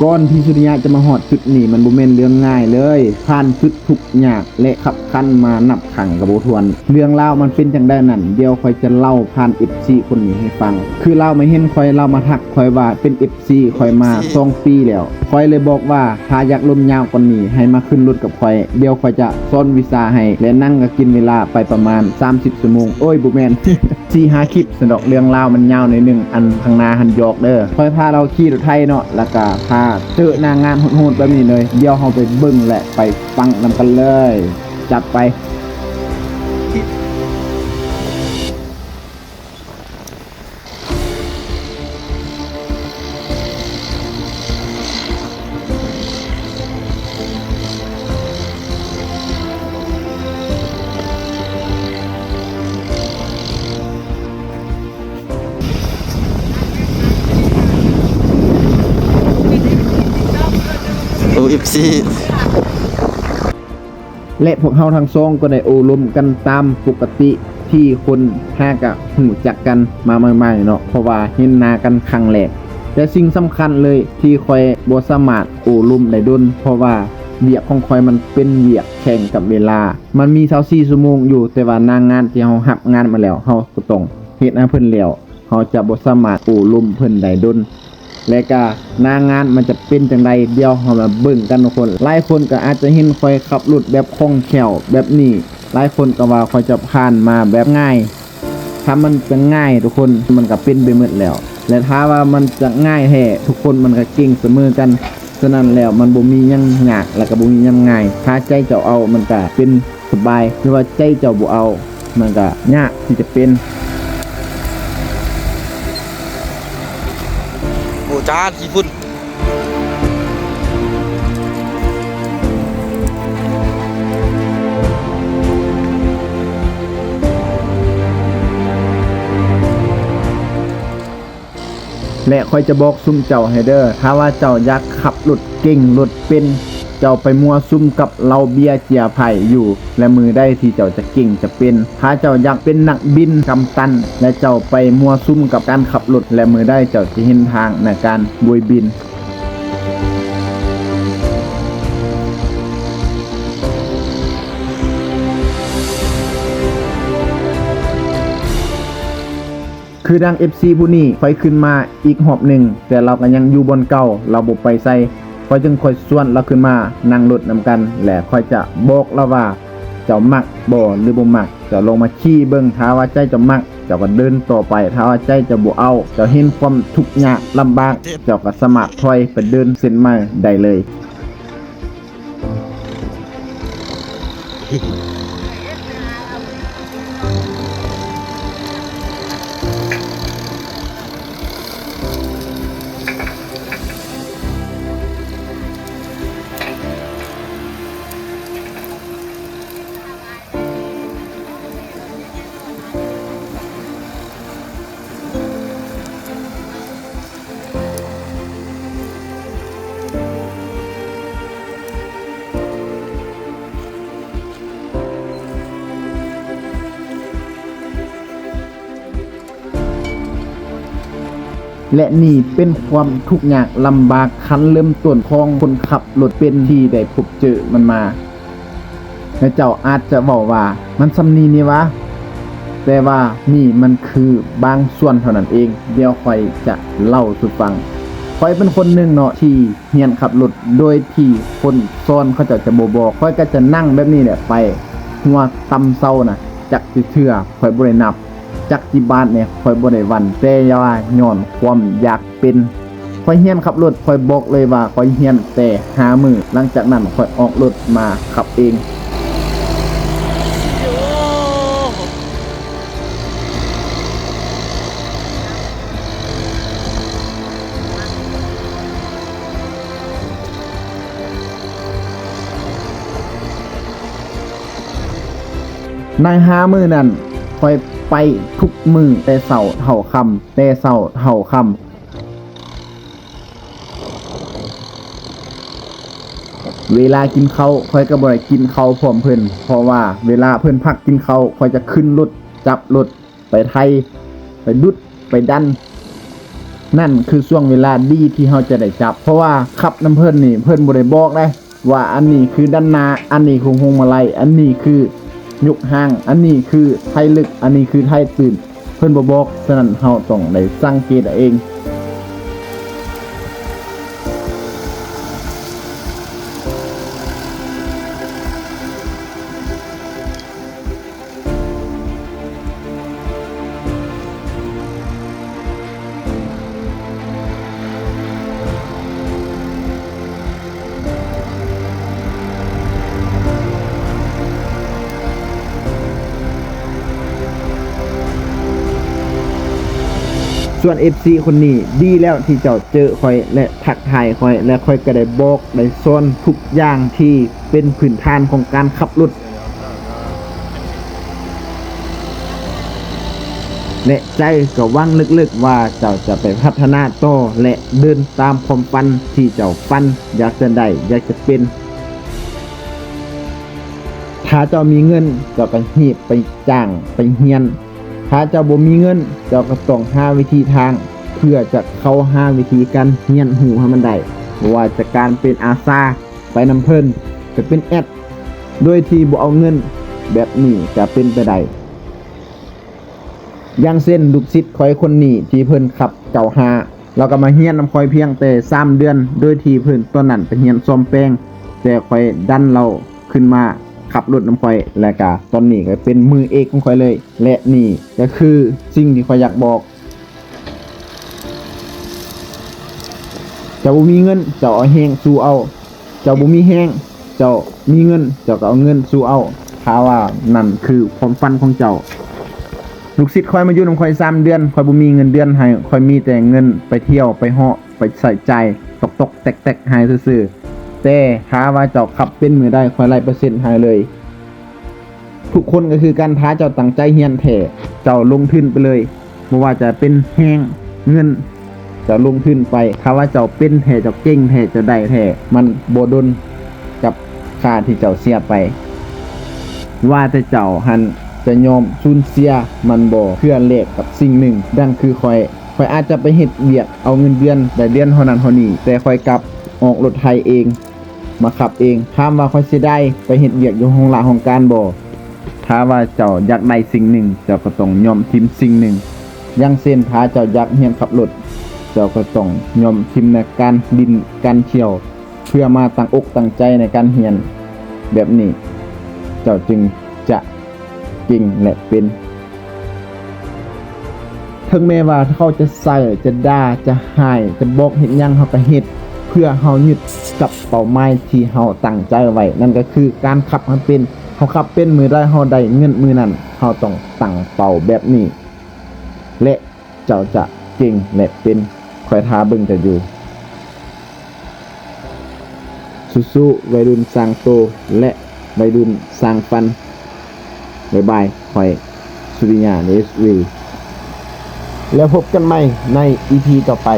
ก่อนที่สุริยะจะมาฮอดจุดนี้มันบ่แม่นเรื่องง่ายเลยผ่านจุดทุกข์ยากและขับคันมานับครั้งก็บ่ถ้วนเรื่องราวมันเป็นจังได๋นั่นเดี๋ยวค่อยจะเล่าผ่าน FC คนนี้ให้ฟังคือเรามาเห็นค่อยเรามาทักค่อยว่าเป็น FC ค่อยมา2 ปีแล้วค่อยเลยบอกว่าถ้าอยากลมยาวกว่านี้ให้มาขึ้นรถกับค่อยเดี๋ยวค่อยจะสอนวิชาให้และนั่งก็กินเวลาไปประมาณ30ชั่วโมงโอ้ยบ่แม่น 4-5 คลิปสนดอกเรื่องราวมันยาวหน่อยนึงอันข้างหน้าหันหยอกเด้อค่อยพาเราขี่รถไถเนาะแล้วก็พาเจอนางงานโหดๆแบบนี้เลยเดี๋ยวเฮาไปเบิ่งและไปฟังนำกันเลยจัดไปโอ้เอฟซี และพวกเฮาทั้งสองก็ได้โอ้ลมกันตามปกติที่คนหากะหูจักกันมาใหม่ๆเนาะเพราะว่าเห็นหน้ากันครั้งแรกแต่สิ่งสำคัญเลยที่คอยบ่สามารถโอ้ลมได้ดนเพราะว่าเวียกของคอยมันเป็นเวียกแข่งกับเวลามันมี24ชั่วโมงอยู่แต่ว่านางงานที่เฮารับงานมาแล้วเฮาก็ต้องเฮ็ดให้เพิ่นแล้วเฮาจะบ่สามารถโอ้ลมเพิ่นได้ดนและก็หน้างานมันจะเป็นจังไดเดี๋ยวเรามาเบิ่งกันทุกคนหลายคนก็อาจจะเห็นค่อยขับรถแบบคล่องแคล่วแบบนี้หลายคนก็ว่าค่อยจะผ่านมาแบบง่ายถ้ามันจะง่ายทุกคนมันก็เป็นไปหมดแล้วและถ้าว่ามันจะง่ายแท้ทุกคนมันก็เก่งเสมอกันฉะนั้นแล้วมันบ่มีหยังยากแล้วก็บ่มีหยังง่ายถ้าใจเจ้าเอามันก็เป็นสบายหรือว่าใจเจ้าบ่เอามันก็ยากที่จะเป็น โอ้จ้าขี้ฝุ่นและค่อยจะบอกซุ่มเจ้าให้เด้อถ้าว่าเจ้าอยากขับรถเก่งรถเป็นเจ้าไปมัวซุ่มกับเหล้าเบียร์เจียไผ่อยู่และมือได้ที่เจ้าจะเก่งจะเป็นถ้าเจ้าอยากเป็นนักบินกำตันและเจ้าไปมัวซุ่มกับการขับรถและมือได้เจ้าจะเห็นทางในการบวยบินคือดัง FC ผู้นี้ค่อยขึ้นมาอีกหอบหนึ่งแต่เราก็ยังอยู่บนเก่าเราบ่ไปใส่ค่อยจึงค่อยส่วนเราขึ้นมานั่งรถนำกันและค่อยจะบอกเราว่าเจ้ามักบ่หรือบ่มักเจ้าลงมาขี่เบิ่งถ้าว่าใจเจ้ามักเจ้าก็เดินต่อไปถ้าว่าใจเจ้าบ่เอาเจ้าเห็นความทุกข์ยากลำบากเจ้าก็สามารถถอยไปเดินเส้นใหม่ได้เลยและนี่เป็นความทุกข์ยากลำบากขั้นเริ่มต้นของคนขับรถเป็นที่ได้พบเจอมันมาและเจ้าอาจจะบอกว่ามันสำนีนี่วะแต่ว่านี่มันคือบางส่วนเท่านั้นเองเดี๋ยวค่อยจะเล่าสู่ฟังค่อยเป็นคนหนึ่งเนาะที่เรียนขับรถโดยที่คนซ้อนเขาจะบ่บอกค่อยก็จะนั่งแบบนี้แหละไปหัวตำเซาน่ะจักสิเทื่อค่อยบ่ได้นับจักจิบาทเนี่ยค่อยบ่ได้วันแต่ว่าย้อนความอยากเป็นค่อยเรียนขับรถค่อยบอกเลยว่าค่อยเรียนแต่5 มื้อหลังจากนั้นค่อยออกรถมาขับเองใน5 มื้อนั้นค่อยไปทุกมื้อแต่เช้าเท่าค่ำแต่เช้าเท่าค่ำ เวลากินข้าวค่อยก็บ่ได้กินข้าวพร้อมเพิ่นเพราะว่าเวลาเพิ่นพักกินข้าวค่อยจะขึ้นรถจับรถไปไทยไปดุดไปดัน นั่นคือช่วงเวลาดีที่เราจะได้จับเพราะว่าขับน้ำเพิ่นนี่เพิ่นบ่ได้บอกได้ว่าอันนี้คือด้านหน้าอันนี้คือพวงมาลัยอันนี้คือยกห่างอันนี้คือไทยลึกอันนี้คือไทยตื่นเพิ่นบ่บอกฉะนั้นเราต้องได้สังเกตเอาเอง ส่วน FC คนนี้ดีแล้วที่เจ้าเจอคอยและทักทายคอยและคอยก็ได้บอกได้สอนทุกอย่างที่เป็นพื้นฐานของการขับรถและใจก็หวังลึกๆว่าเจ้าจะไปพัฒนาต่อและเดินตามความฝันที่เจ้าฝันอยากจะได้อยากจะเป็นถ้าเจ้ามีเงินเจ้าก็หีบไปจ้างไปเฮียนถ้าเจ้าบ่มีเงินเจ้าก็ต้องหาวิธีทางเพื่อจะเข้าหาวิธีการเฮียนหูให้มันได้ว่าจะการเป็นอาสาไปนำเพิ่นจะเป็นแอดโดยที่บ่เอาเงินแบบนี้จะเป็นไปได้อย่างเช่นลูกศิษย์คอยคนนี้ที่เพิ่นขับเจ้าหาเราก็มาเฮียนนำคอยเพียงแต่3เดือนโดยที่เพิ่นตอนนั้นเป็นเฮียนซ่อมแปลงแต่คอยดันเราขึ้นมาขับรถน้ำข่อยและก็ตอนนี้ก็เป็นมือเอกของข่อยเลยและนี่ก็คือสิ่งที่ข่อยอยากบอกเจ้าบ่มีเงินเจ้าเอาแฮงสู้เอาเจ้าบ่มีแฮงเจ้ามีเงินเจ้าก็เอาเงินสู้เอาถ้าว่านั่นคือความฝันของเจ้าลูกศิษย์ข่อยมาอยู่นำข่อย3เดือนข่อยบ่มีเงินเดือนให้ข่อยมีแต่เงินไปเที่ยวไปเหาะไปใส่ใจตกๆแตกๆให้ซื่อแต่ถ้าว่าเจ้าขับเป็นมือได้ค่อยไล่%ให้เลยทุกคนก็คือการท้าเจ้าตั้งใจเฮียนแท้เจ้าลงทุนไปเลยบ่ว่าจะเป็นแฮงเงินเจ้าลงทุนไปถ้าว่าเจ้าเป็นแท้เจ้าเก่งแท้เจ้าได้แท้มันบ่ดนกับค่าที่เจ้าเสียไปว่าแต่เจ้าหันจะยอมสูญเสียมันบ่เพื่อแลกกับสิ่งหนึ่งดังคือข่อยอาจจะไปเฮ็ดเวียกเอาเงินเดือนได้เดือนเท่านั้นเท่านี้แต่ข่อยกลับออกรถไถเองมาขับเองถามว่าค่อยสิได้ไปเฮ็ดเวียกอยู่ห้องละห้องการบ่ถ้าว่าเจ้าอยากได้สิ่งหนึ่งเจ้าก็ต้องยอมทิมสิ่งหนึ่งอย่างเช่นถ้าเจ้าอยากเรียนขับรถเจ้าก็ต้องยอมทิมในการดินการเที่ยวเพื่อมาตั้งอกตั้งใจในการเรียนแบบนี้เจ้าจึงจะเก่งและเป็นถึงแม้ว่าเขาจะใส่จะด่าจะหายจะบอกเฮ็ดหยังเฮาก็เฮ็ดเพื่อเฮายึดกับเป้าหมายที่เฮาตั้งใจไว้นั่นก็คือการขับให้เป็นเฮาขับเป็นมือได้เฮาได้เงินมือนั้นเฮาต้องตั้งเป้าแบบนี้และเจ้าจะเก่งและเป็นคอยท้าเบิ่งจะอยู่สู้ๆวัยรุ่นสร้างโตและวัยรุ่นสร้างฝันบ๊ายบายคอยสุริยา NSV แล้วพบกันใหม่ใน EP ต่อไป